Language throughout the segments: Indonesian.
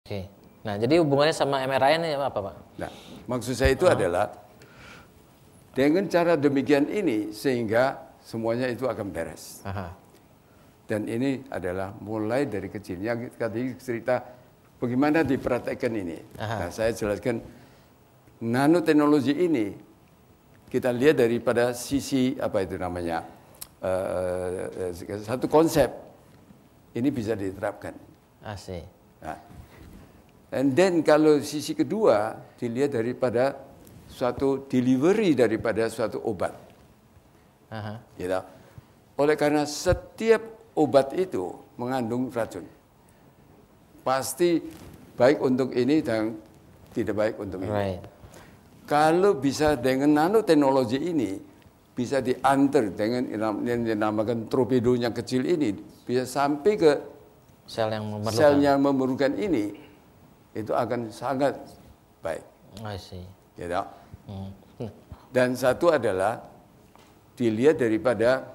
Oke. Nah, jadi hubungannya sama mRNA ini apa, Pak? Nah, maksud saya itu adalah dengan cara demikian ini sehingga semuanya itu akan beres. Aha. Dan ini adalah mulai dari kecil. Yang tadi cerita bagaimana dipraktekkan ini. Nah, saya jelaskan nanoteknologi ini kita lihat daripada sisi apa itu namanya satu konsep ini bisa diterapkan. Asik. Nah, and then kalau sisi kedua dilihat daripada suatu delivery daripada suatu obat. Aha. Gitu. Oleh karena setiap obat itu mengandung racun. Pasti baik untuk ini dan tidak baik untuk ini. Right. Kalau bisa dengan nanoteknologi ini bisa diantar dengan yang dinamakan torpedonya kecil ini bisa sampai ke Sel yang memerlukan ini itu akan sangat baik. I see. Gitu. Dan satu adalah dilihat daripada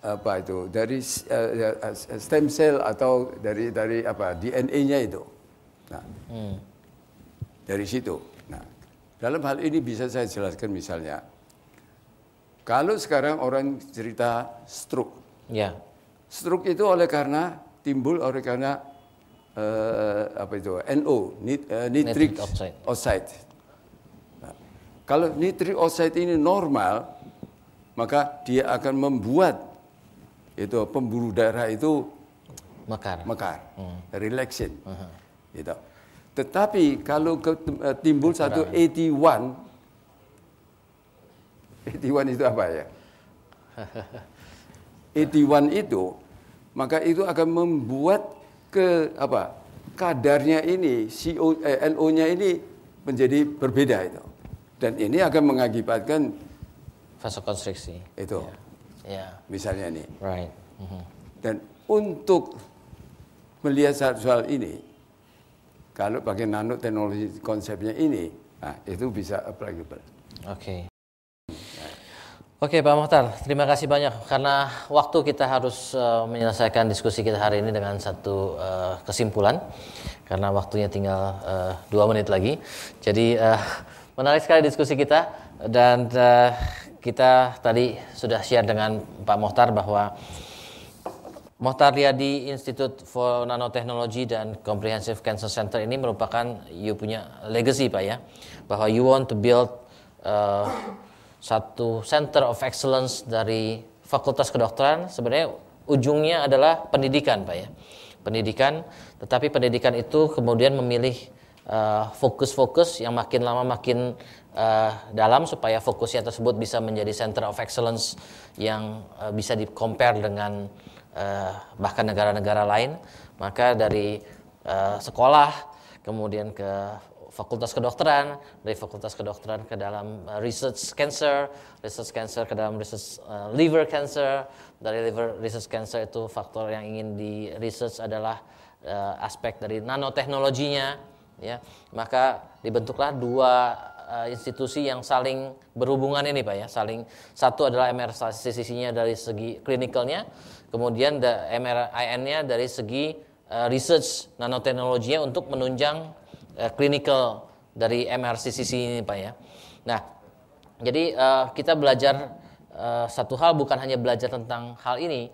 apa itu dari stem cell atau dari apa DNA-nya itu. Nah, dari situ. Nah, dalam hal ini bisa saya jelaskan misalnya, kalau sekarang orang cerita stroke, Ya. stroke itu timbul oleh karena apa itu nitric oxide. Nah, kalau nitric oxide ini normal, maka dia akan membuat itu pembuluh darah itu mekar, relaxing, gitu. Tetapi kalau timbul satu AT1 itu apa ya? AT1 itu, maka itu akan membuat kadarnya ini, NO-nya ini menjadi berbeda itu. Dan ini akan mengakibatkan vasokonstriksi. Itu. Ya. Misalnya ini. Right. Dan untuk melihat soal ini, kalau pakai nanoteknologi konsepnya ini, nah, itu bisa applicable. Oke. Oke, Pak Mokhtar, terima kasih banyak karena waktu kita harus menyelesaikan diskusi kita hari ini dengan satu kesimpulan karena waktunya tinggal 2 menit lagi. Jadi menarik sekali diskusi kita dan kita tadi sudah share dengan Pak Mokhtar bahwa Mokhtar Riyadi Institute for Nanotechnology dan Comprehensive Cancer Center ini merupakan you punya legacy, Pak, ya, bahwa you want to build satu center of excellence dari Fakultas Kedokteran. Sebenarnya ujungnya adalah pendidikan, Pak, ya, pendidikan. Tetapi pendidikan itu kemudian memilih fokus-fokus yang makin lama makin dalam supaya fokusnya tersebut bisa menjadi center of excellence yang bisa di-compare dengan bahkan negara-negara lain. Maka dari sekolah kemudian ke Fakultas Kedokteran, dari Fakultas Kedokteran ke dalam research cancer ke dalam research liver cancer, dari liver research cancer itu faktor yang ingin di research adalah aspek dari nanoteknologinya, ya. Maka dibentuklah 2 institusi yang saling berhubungan ini, Pak, ya. Satu adalah MRCCC-nya dari segi klinikalnya, kemudian MRIN-nya dari segi research nanoteknologinya untuk menunjang clinical dari MRCCC ini, Pak, ya. Nah, jadi kita belajar satu hal, bukan hanya belajar tentang hal ini,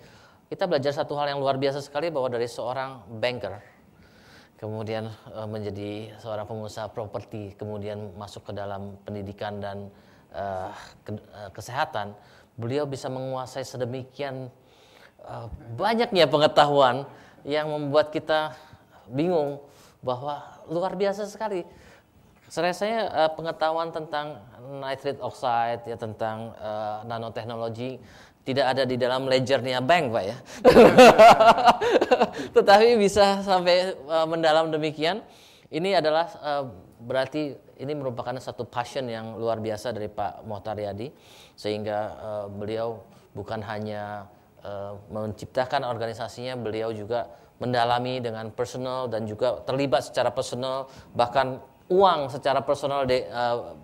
kita belajar satu hal yang luar biasa sekali, bahwa dari seorang banker kemudian menjadi seorang pengusaha properti, kemudian masuk ke dalam pendidikan dan kesehatan, beliau bisa menguasai sedemikian banyaknya pengetahuan yang membuat kita bingung bahwa luar biasa sekali. Saya pengetahuan tentang nitrate oxide, ya, tentang nanoteknologi tidak ada di dalam ledgernya bank, Pak, ya. Tetapi bisa sampai mendalam demikian. Ini adalah berarti ini merupakan satu passion yang luar biasa dari Pak Mokhtar Riyadi, sehingga beliau bukan hanya menciptakan organisasinya, beliau juga mendalami dengan personal dan juga terlibat secara personal, bahkan uang secara personal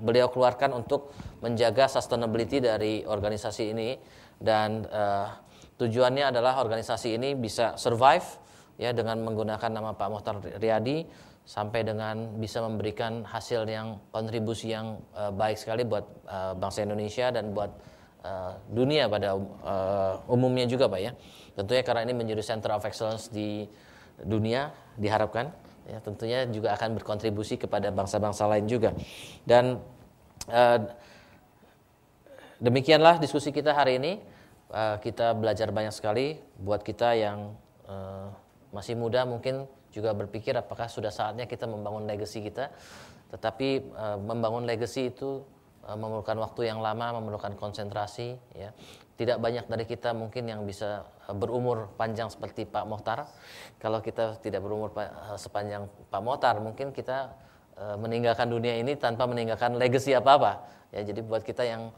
beliau keluarkan untuk menjaga sustainability dari organisasi ini. Dan tujuannya adalah organisasi ini bisa survive ya dengan menggunakan nama Pak Mokhtar Riyadi sampai dengan bisa memberikan hasil yang kontribusi yang baik sekali buat bangsa Indonesia dan buat dunia pada umumnya juga Pak ya. Tentunya karena ini menjadi Center of Excellence di dunia diharapkan ya, tentunya juga akan berkontribusi kepada bangsa-bangsa lain juga. Dan demikianlah diskusi kita hari ini. Kita belajar banyak sekali. Buat kita yang masih muda mungkin juga berpikir apakah sudah saatnya kita membangun legacy kita. Tetapi membangun legacy itu memerlukan waktu yang lama, memerlukan konsentrasi. Ya. Tidak banyak dari kita mungkin yang bisa berumur panjang seperti Pak Mokhtar. Kalau kita tidak berumur sepanjang Pak Mokhtar, mungkin kita meninggalkan dunia ini tanpa meninggalkan legacy apa-apa. Ya, jadi buat kita yang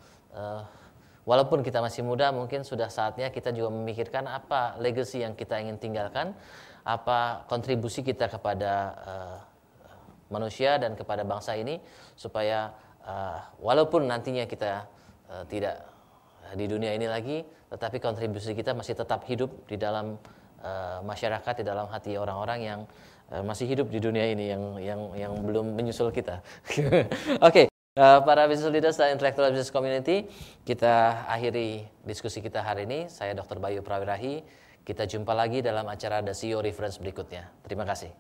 walaupun kita masih muda, mungkin sudah saatnya kita juga memikirkan apa legacy yang kita ingin tinggalkan, apa kontribusi kita kepada manusia dan kepada bangsa ini, supaya walaupun nantinya kita tidak di dunia ini lagi, tetapi kontribusi kita masih tetap hidup di dalam masyarakat, di dalam hati orang-orang yang masih hidup di dunia ini, yang belum menyusul kita. Oke. Para business leaders dan intellectual business community, kita akhiri diskusi kita hari ini. Saya Dr. Bayu Prawirahi. Kita jumpa lagi dalam acara The CEO Reference berikutnya. Terima kasih.